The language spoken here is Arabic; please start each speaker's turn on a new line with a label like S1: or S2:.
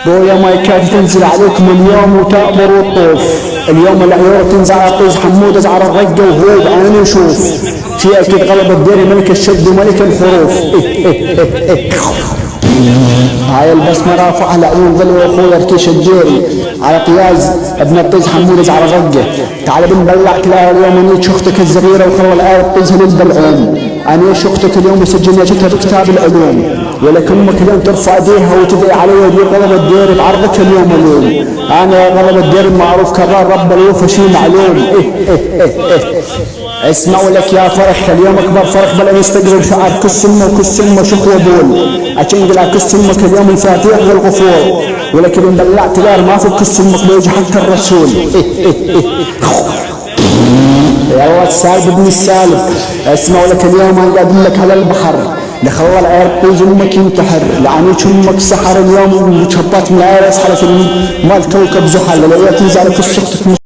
S1: بويا مايكات تنزل عليكم اليوم وتأمر وتطوف. اليوم العيور تنزل على طيز حمود على الرقة وهو بعينه يشوف. في اكيد غلب الدير ملك الشد وملك الحروف. هاي البسمة رافعة لعيون ظل واخويا اركيش الجيري على قياز ابن الطيز حمود على الرقة. تعال بنبلع كلها اليوم اني شختك الزغيرة وخلى الآية الطيزها للبلعوم. أنا شختك اليوم مسجل نجتها بكتاب العلوم. ولك امك اليوم ترفع ايديها وتدعي علي ودي غضب الدير بعرضك اليوم. انا غضب الدير معروف كرار رب الوفا شي معلوم. اسمعوا لك يا فرخ اليوم اكبر فرخ بلا يستقبل شعر كس امه وكس امه شخوه بول. اشنقل كس امك اليوم الفاتح والغفور. ولكن ان بلعت دار ما فوق كس امك بيجي حتى الرسول. يلا السالب ابن السالب. اسمعوا لك اليوم انا قادم لك على البحر. لخلى العير طيز امك ينتحر. لعنيك امك سحر اليوم وشطات من العير اسحرك مال كوكب زحل. لو تنزل عليك السخط